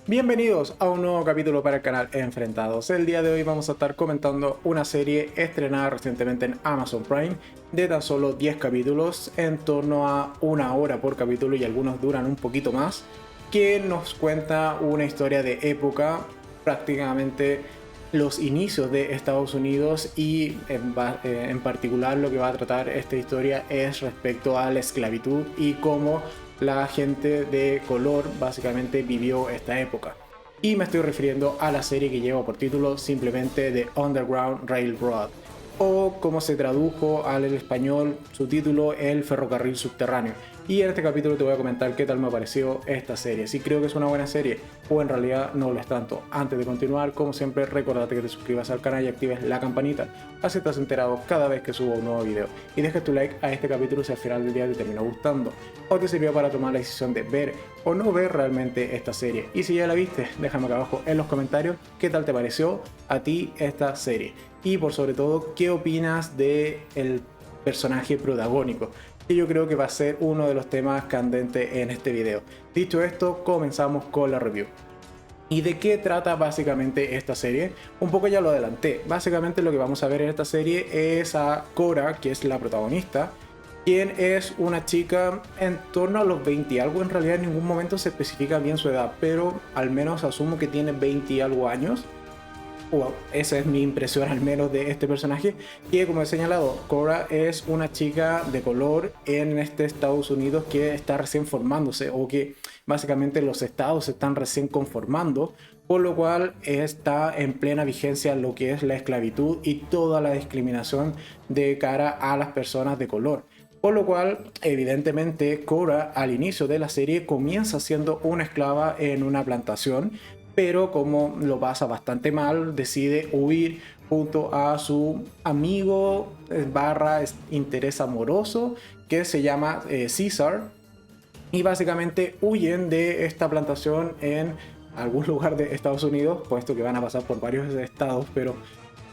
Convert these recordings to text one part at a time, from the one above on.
Bienvenidos a un nuevo capítulo para el canal Enfrentados. El día de hoy vamos a estar comentando una serie estrenada recientemente en Amazon Prime de tan solo 10 capítulos, en torno a una hora por capítulo y algunos duran un poquito más, que nos cuenta una historia de época, prácticamente los inicios de Estados Unidos y en particular lo que va a tratar esta historia es respecto a la esclavitud y cómo la gente de color básicamente vivió esta época. Y me estoy refiriendo a la serie que lleva por título simplemente The Underground Railroad, o como se tradujo al español su título, El ferrocarril subterráneo. Y en este capítulo te voy a comentar qué tal me pareció esta serie, si creo que es una buena serie o en realidad no lo es tanto. Antes de continuar, como siempre, recordate que te suscribas al canal y actives la campanita, así estás enterado cada vez que subo un nuevo video. Y dejes tu like a este capítulo si al final del día te terminó gustando o te sirvió para tomar la decisión de ver o no ver realmente esta serie. Y si ya la viste, déjame acá abajo en los comentarios qué tal te pareció a ti esta serie. Y por sobre todo, qué opinas de el personaje protagónico, que yo creo que va a ser uno de los temas candentes en este video. Dicho esto, comenzamos con la review. ¿Y de qué trata básicamente esta serie? Un poco ya lo adelanté. Básicamente lo que vamos a ver en esta serie es a Cora, que es la protagonista, quien es una chica en torno a los 20 y algo. En realidad en ningún momento se especifica bien su edad, pero al menos asumo que tiene 20 y algo años. Wow, esa es mi impresión al menos de este personaje, que como he señalado, Cora es una chica de color en este Estados Unidos que está recién formándose, o que básicamente los estados se están recién conformando, por lo cual está en plena vigencia lo que es la esclavitud y toda la discriminación de cara a las personas de color. Por lo cual, evidentemente, Cora al inicio de la serie comienza siendo una esclava en una plantación, pero como lo pasa bastante mal, decide huir junto a su amigo barra interés amoroso que se llama César, y básicamente huyen de esta plantación en algún lugar de Estados Unidos, puesto que van a pasar por varios estados, pero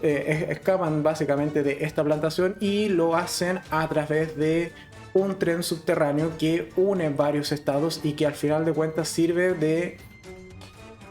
escapan básicamente de esta plantación y lo hacen a través de un tren subterráneo que une varios estados y que al final de cuentas sirve de...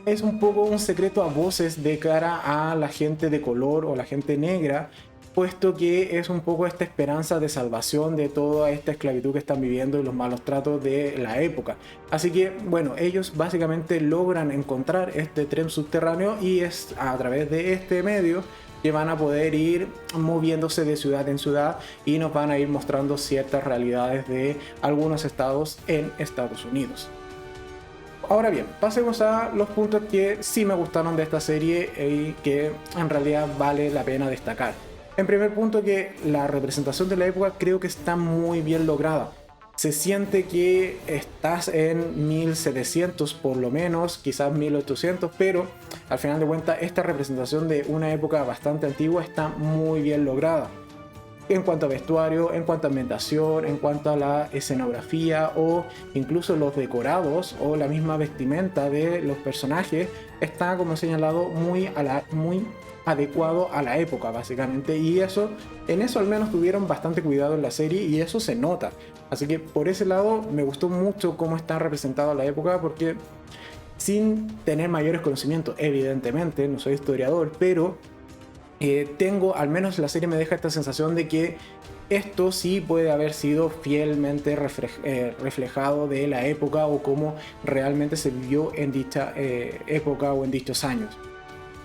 Es un poco un secreto a voces de cara a la gente de color o la gente negra, puesto que es un poco esta esperanza de salvación de toda esta esclavitud que están viviendo y los malos tratos de la época. Así que, bueno, ellos básicamente logran encontrar este tren subterráneo y es a través de este medio que van a poder ir moviéndose de ciudad en ciudad y nos van a ir mostrando ciertas realidades de algunos estados en Estados Unidos. Ahora bien, pasemos a los puntos que sí me gustaron de esta serie y que en realidad vale la pena destacar. En primer punto, que la representación de la época creo que está muy bien lograda. Se siente que estás en 1700 por lo menos, quizás 1800, pero al final de cuentas esta representación de una época bastante antigua está muy bien lograda. En cuanto a vestuario, en cuanto a ambientación, en cuanto a la escenografía o incluso los decorados o la misma vestimenta de los personajes, está como señalado muy adecuado a la época básicamente, y eso, en eso al menos tuvieron bastante cuidado en la serie y eso se nota. Así que por ese lado me gustó mucho cómo está representada la época, porque sin tener mayores conocimientos, evidentemente no soy historiador, pero tengo, al menos la serie me deja esta sensación de que esto sí puede haber sido fielmente reflejado de la época o cómo realmente se vivió en dicha época o en dichos años.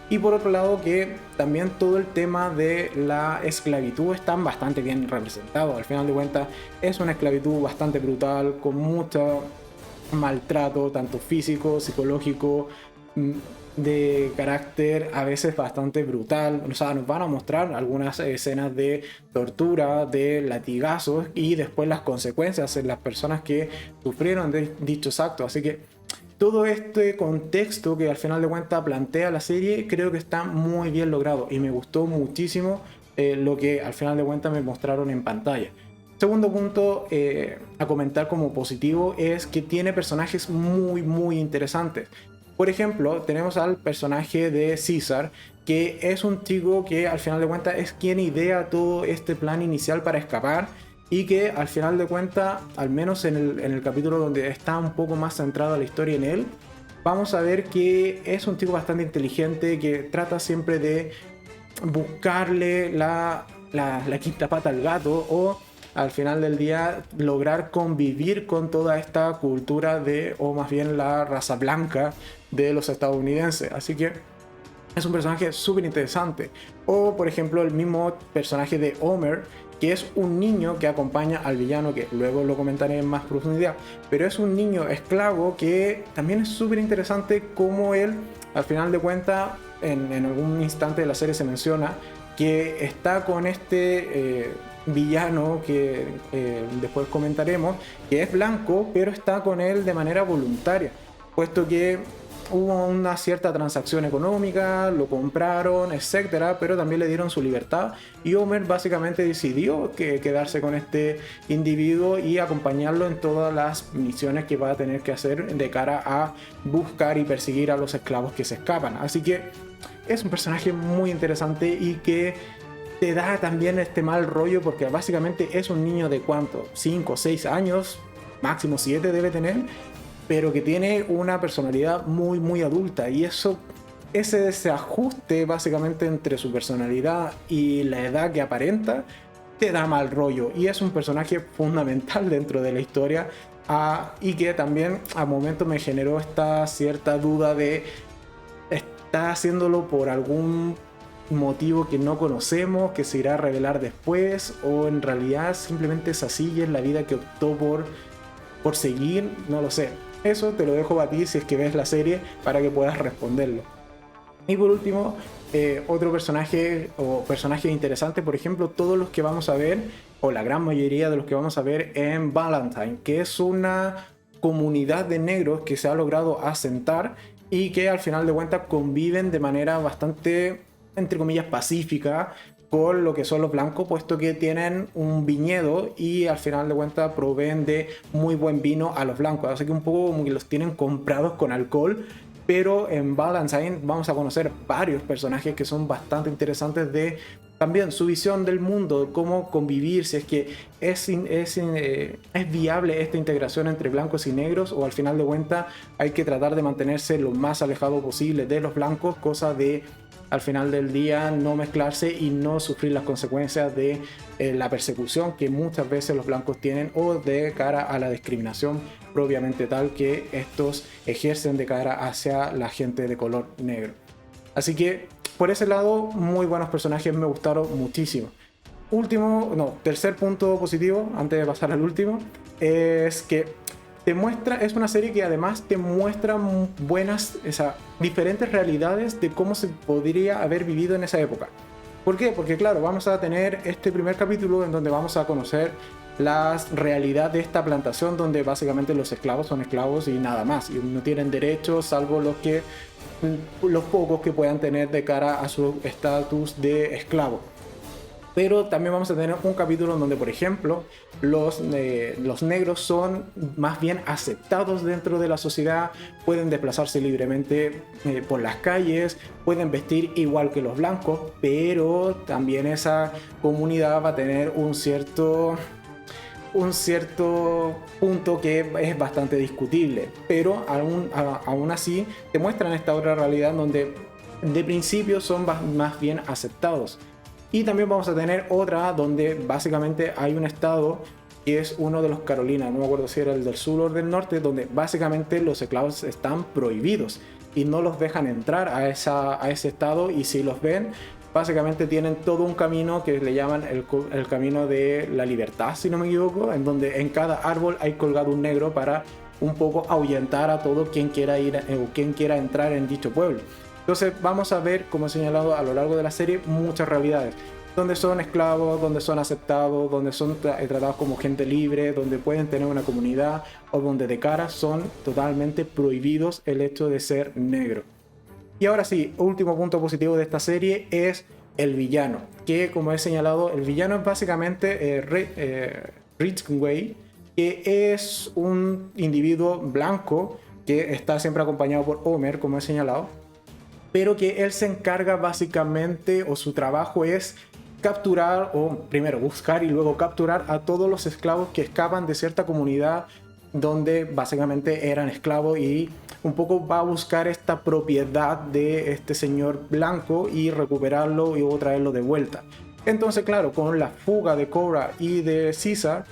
Y por otro lado, que también todo el tema de la esclavitud está bastante bien representado. Al final de cuentas es una esclavitud bastante brutal, con mucho maltrato, tanto físico, psicológico, de carácter a veces bastante brutal. O sea, nos van a mostrar algunas escenas de tortura, de latigazos y después las consecuencias en las personas que sufrieron de dichos actos. Así que todo este contexto que al final de cuentas plantea la serie creo que está muy bien logrado y me gustó muchísimo lo que al final de cuentas me mostraron en pantalla. Segundo punto a comentar como positivo es que tiene personajes muy interesantes. Por ejemplo, tenemos al personaje de César, que es un chico que al final de cuentas es quien idea todo este plan inicial para escapar, y que al final de cuentas, al menos en el capítulo donde está un poco más centrada la historia en él, vamos a ver que es un tipo bastante inteligente que trata siempre de buscarle la quinta pata al gato, o al final del día lograr convivir con toda esta cultura de, o más bien la raza blanca de los estadounidenses. Así que es un personaje súper interesante. O por ejemplo el mismo personaje de Homer, que es un niño que acompaña al villano, que luego lo comentaré en más profundidad, pero es un niño esclavo que también es súper interesante como él, al final de cuentas, en algún instante de la serie se menciona que está con este villano que después comentaremos, que es blanco, pero está con él de manera voluntaria, puesto que hubo una cierta transacción económica, lo compraron, etcétera, pero también le dieron su libertad y Homer básicamente decidió quedarse con este individuo y acompañarlo en todas las misiones que va a tener que hacer de cara a buscar y perseguir a los esclavos que se escapan. Así que es un personaje muy interesante y que te da también este mal rollo porque básicamente es un niño de ¿cuánto? 5 o 6 años, máximo 7 debe tener, pero que tiene una personalidad muy muy adulta, y ese desajuste básicamente entre su personalidad y la edad que aparenta te da mal rollo, y es un personaje fundamental dentro de la historia, y que también a momentos me generó esta cierta duda de está haciéndolo por algún motivo que no conocemos, que se irá a revelar después, o en realidad simplemente es así y es la vida que optó por seguir, no lo sé. Eso te lo dejo a ti si es que ves la serie para que puedas responderlo. Y por último, otro personaje o personajes interesantes, por ejemplo, todos los que vamos a ver, o la gran mayoría de los que vamos a ver en Valentine, que es una comunidad de negros que se ha logrado asentar y que al final de cuentas conviven de manera bastante, entre comillas, pacífica con lo que son los blancos, puesto que tienen un viñedo y al final de cuentas proveen de muy buen vino a los blancos, así que un poco como que los tienen comprados con alcohol. Pero en Valentine vamos a conocer varios personajes que son bastante interesantes de también su visión del mundo, cómo convivir, si es que es viable esta integración entre blancos y negros, o al final de cuentas hay que tratar de mantenerse lo más alejado posible de los blancos, cosa de al final del día no mezclarse y no sufrir las consecuencias de la persecución que muchas veces los blancos tienen, o de cara a la discriminación propiamente tal que estos ejercen de cara hacia la gente de color negro. Así que por ese lado, muy buenos personajes, me gustaron muchísimo. Tercer punto positivo, antes de pasar al último, es que es una serie que además te muestra diferentes realidades de cómo se podría haber vivido en esa época. ¿Por qué? Porque claro, vamos a tener este primer capítulo en donde vamos a conocer la realidad de esta plantación, donde básicamente los esclavos son esclavos y nada más, y no tienen derechos salvo los pocos que puedan tener de cara a su estatus de esclavo. Pero también vamos a tener un capítulo donde, por ejemplo, los negros son más bien aceptados dentro de la sociedad, pueden desplazarse libremente por las calles, pueden vestir igual que los blancos, pero también esa comunidad va a tener un cierto punto que es bastante discutible, pero aún así te muestran esta otra realidad donde de principio son más bien aceptados. Y también vamos a tener otra donde básicamente hay un estado que es uno de los Carolinas, no me acuerdo si era el del sur o del norte, donde básicamente los esclavos están prohibidos y no los dejan entrar a ese estado, y si los ven, básicamente tienen todo un camino que le llaman el camino de la libertad, si no me equivoco, en donde en cada árbol hay colgado un negro para un poco ahuyentar a todo quien quiera ir o quien quiera entrar en dicho pueblo. Entonces vamos a ver, como he señalado a lo largo de la serie, muchas realidades, donde son esclavos, donde son aceptados, donde son tratados como gente libre, donde pueden tener una comunidad, o donde de cara son totalmente prohibidos el hecho de ser negro. Y ahora sí, último punto positivo de esta serie es el villano, que como he señalado, el villano es básicamente Ridgway, que es un individuo blanco que está siempre acompañado por Homer, como he señalado, pero que él se encarga básicamente, o su trabajo es capturar, o primero buscar y luego capturar a todos los esclavos que escapan de cierta comunidad donde básicamente eran esclavos, y un poco va a buscar esta propiedad de este señor blanco y recuperarlo y luego traerlo de vuelta. Entonces, claro, con la fuga de Cobra y de Caesar,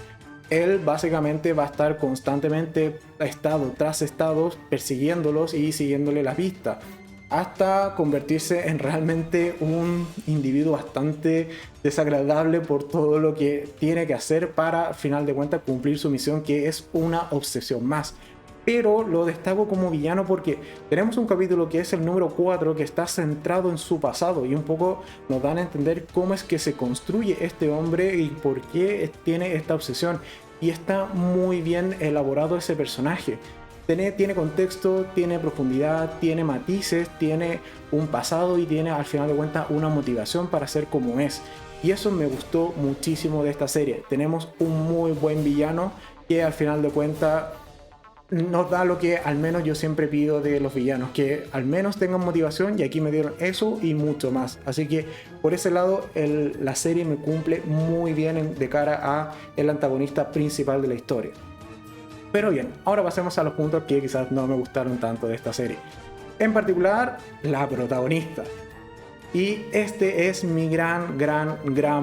él básicamente va a estar constantemente estado tras estado persiguiéndolos y siguiéndole la pista, hasta convertirse en realmente un individuo bastante desagradable por todo lo que tiene que hacer para, al final de cuentas, cumplir su misión, que es una obsesión más. Pero lo destaco como villano porque tenemos un capítulo que es el número 4 que está centrado en su pasado y un poco nos dan a entender cómo es que se construye este hombre y por qué tiene esta obsesión. Y está muy bien elaborado ese personaje. Tiene contexto, tiene profundidad, tiene matices, tiene un pasado y tiene al final de cuentas una motivación para ser como es. Y eso me gustó muchísimo de esta serie. Tenemos un muy buen villano que al final de cuentas nos da lo que al menos yo siempre pido de los villanos, que al menos tengan motivación, y aquí me dieron eso y mucho más. Así que por ese lado la serie me cumple muy bien de cara a el antagonista principal de la historia. Pero bien, ahora pasemos a los puntos que quizás no me gustaron tanto de esta serie. En particular, la protagonista. Y este es mi gran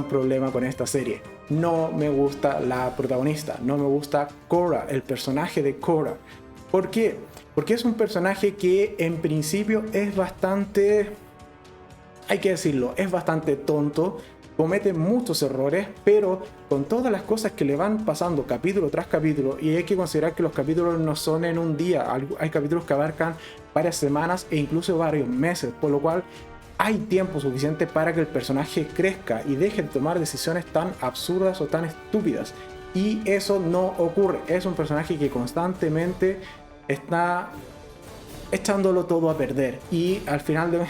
problema con esta serie. No me gusta la protagonista, no me gusta Cora, el personaje de Cora. ¿Por qué? Porque es un personaje que en principio es bastante, hay que decirlo, es bastante tonto, comete muchos errores, pero con todas las cosas que le van pasando capítulo tras capítulo, y hay que considerar que los capítulos no son en un día, hay capítulos que abarcan varias semanas e incluso varios meses, por lo cual hay tiempo suficiente para que el personaje crezca y deje de tomar decisiones tan absurdas o tan estúpidas. Y eso no ocurre. Es un personaje que constantemente está echándolo todo a perder. Y al final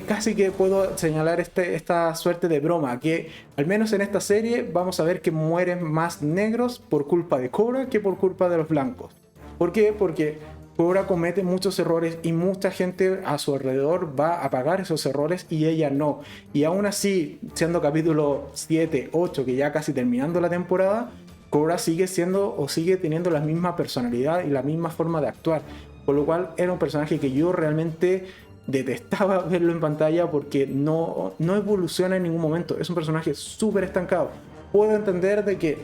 casi que puedo señalar esta suerte de broma, que al menos en esta serie vamos a ver que mueren más negros por culpa de Cora que por culpa de los blancos. ¿Por qué? Porque Cora comete muchos errores y mucha gente a su alrededor va a pagar esos errores y ella no. Y aún así, siendo capítulo 7, 8, que ya casi terminando la temporada, Cora sigue siendo o sigue teniendo la misma personalidad y la misma forma de actuar. Por lo cual era un personaje que yo realmente detestaba verlo en pantalla porque no evoluciona en ningún momento. Es un personaje súper estancado. Puedo entender de que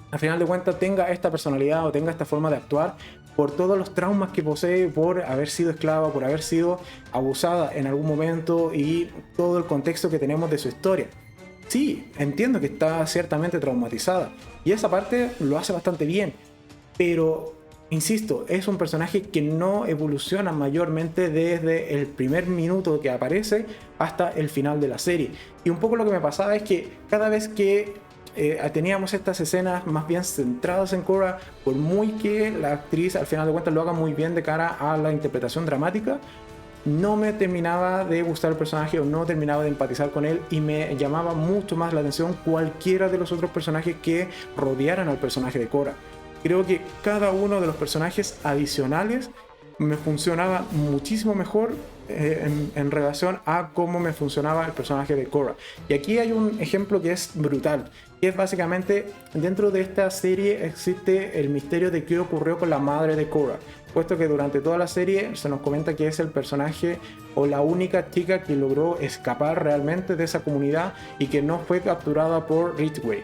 al final de cuentas tenga esta personalidad o tenga esta forma de actuar por todos los traumas que posee, por haber sido esclava, por haber sido abusada en algún momento y todo el contexto que tenemos de su historia. Sí, entiendo que está ciertamente traumatizada y esa parte lo hace bastante bien, pero insisto, es un personaje que no evoluciona mayormente desde el primer minuto que aparece hasta el final de la serie. Y un poco lo que me pasaba es que cada vez que teníamos estas escenas más bien centradas en Cora, por muy que la actriz al final de cuentas lo haga muy bien de cara a la interpretación dramática, no me terminaba de gustar el personaje o no terminaba de empatizar con él, y me llamaba mucho más la atención cualquiera de los otros personajes que rodearan al personaje de Cora. Creo que cada uno de los personajes adicionales me funcionaba muchísimo mejor en relación a cómo me funcionaba el personaje de Cora. Y aquí hay un ejemplo que es brutal, que es básicamente, dentro de esta serie existe el misterio de qué ocurrió con la madre de Cora, puesto que durante toda la serie se nos comenta que es el personaje o la única chica que logró escapar realmente de esa comunidad y que no fue capturada por Ridgway.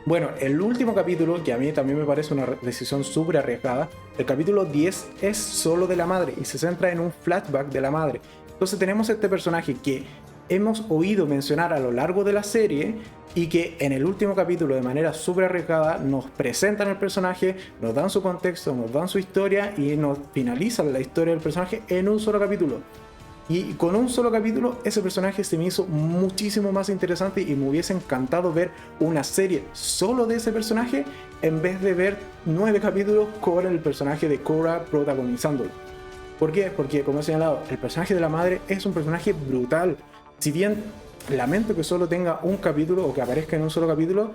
Bueno, el último capítulo, que a mí también me parece una decisión súper arriesgada, el capítulo 10 es solo de la madre y se centra en un flashback de la madre. Entonces tenemos este personaje que hemos oído mencionar a lo largo de la serie y que en el último capítulo, de manera súper arriesgada, nos presentan el personaje, nos dan su contexto, nos dan su historia y nos finalizan la historia del personaje en un solo capítulo. Y con un solo capítulo ese personaje se me hizo muchísimo más interesante y me hubiese encantado ver una serie solo de ese personaje en vez de ver 9 capítulos con el personaje de Cora protagonizándolo. ¿Por qué? Porque, como he señalado, el personaje de la madre es un personaje brutal. Si bien lamento que solo tenga un capítulo o que aparezca en un solo capítulo,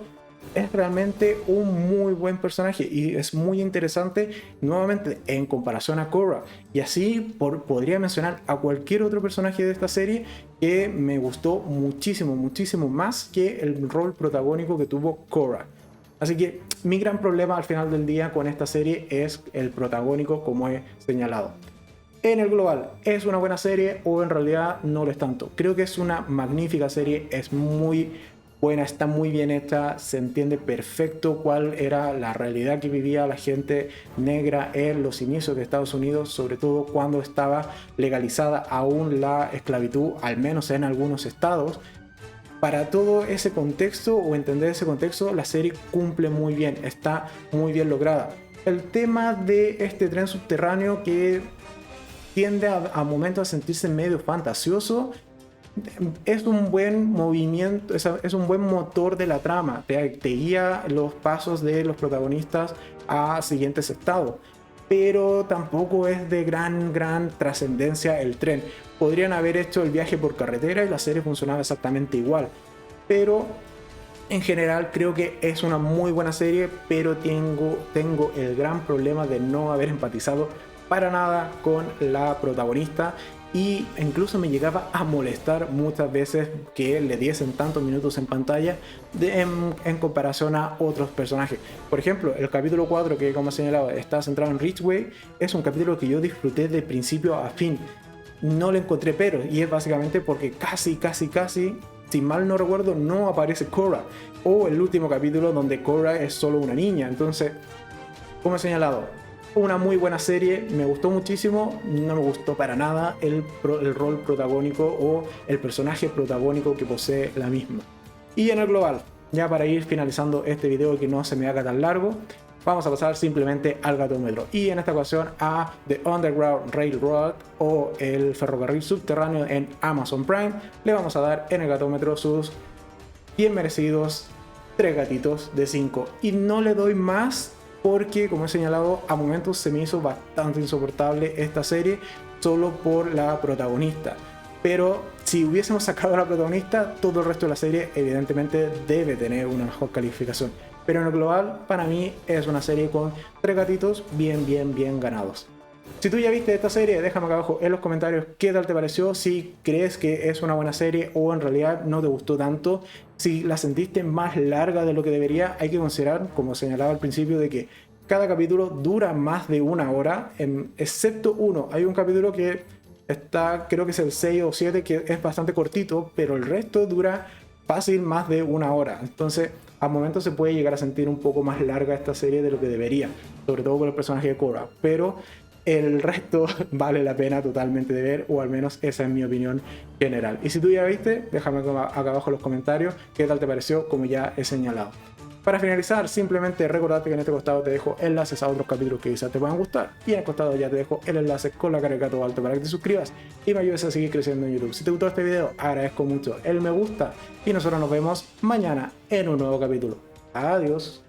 es realmente un muy buen personaje y es muy interesante nuevamente en comparación a Cora. Y así podría mencionar a cualquier otro personaje de esta serie que me gustó muchísimo más que el rol protagónico que tuvo Cora. Así que mi gran problema al final del día con esta serie es el protagónico, como he señalado. En el global, ¿es una buena serie o en realidad no lo es tanto? Creo que es una magnífica serie, es muy buena, está muy bien hecha, se entiende perfecto cuál era la realidad que vivía la gente negra en los inicios de Estados Unidos, sobre todo cuando estaba legalizada aún la esclavitud, al menos en algunos estados. Para todo ese contexto o entender ese contexto, la serie cumple muy bien, está muy bien lograda. El tema de este tren subterráneo que tiende a momentos a sentirse medio fantasioso, es un buen movimiento, es un buen motor de la trama, te guía los pasos de los protagonistas a siguientes estados, pero tampoco es de gran trascendencia el tren. Podrían haber hecho el viaje por carretera y la serie funcionaba exactamente igual, pero en general creo que es una muy buena serie, pero tengo el gran problema de no haber empatizado para nada con la protagonista, y incluso me llegaba a molestar muchas veces que le diesen tantos minutos en pantalla en comparación a otros personajes. Por ejemplo, el capítulo 4, que como señalaba está centrado en Ridgeway, es un capítulo que yo disfruté de principio a fin. No le encontré pero, y es básicamente porque casi, si mal no recuerdo, no aparece Cora, o el último capítulo donde Cora es solo una niña. Entonces, como he señalado, una muy buena serie, me gustó muchísimo, no me gustó para nada el rol protagónico o el personaje protagónico que posee la misma. Y en el global, ya para ir finalizando este video y que no se me haga tan largo, vamos a pasar simplemente al gatómetro, y en esta ocasión a The Underground Railroad, o el ferrocarril subterráneo en Amazon Prime. Le vamos a dar en el gatómetro sus bien merecidos 3 gatitos de 5, y no le doy más porque, como he señalado, a momentos se me hizo bastante insoportable esta serie solo por la protagonista. Pero si hubiésemos sacado a la protagonista, todo el resto de la serie evidentemente debe tener una mejor calificación. Pero en el global, para mí es una serie con 3 gatitos bien ganados. Si tú ya viste esta serie, déjame acá abajo en los comentarios qué tal te pareció, si crees que es una buena serie o en realidad no te gustó tanto, si la sentiste más larga de lo que debería. Hay que considerar, como señalaba al principio, de que cada capítulo dura más de 1 hora, excepto uno. Hay un capítulo que está, creo que es el 6 o 7, que es bastante cortito, pero el resto dura fácil más de 1 hora. Entonces, a momentos se puede llegar a sentir un poco más larga esta serie de lo que debería, sobre todo con el personaje de Cora, pero el resto vale la pena totalmente de ver, o al menos esa es mi opinión general. Y si tú ya viste, déjame acá abajo en los comentarios qué tal te pareció, como ya he señalado. Para finalizar, simplemente recordarte que en este costado te dejo enlaces a otros capítulos que quizás te puedan gustar, y en el costado ya te dejo el enlace con la cara de gato alto para que te suscribas y me ayudes a seguir creciendo en YouTube. Si te gustó este video, agradezco mucho el me gusta, y nosotros nos vemos mañana en un nuevo capítulo. Adiós.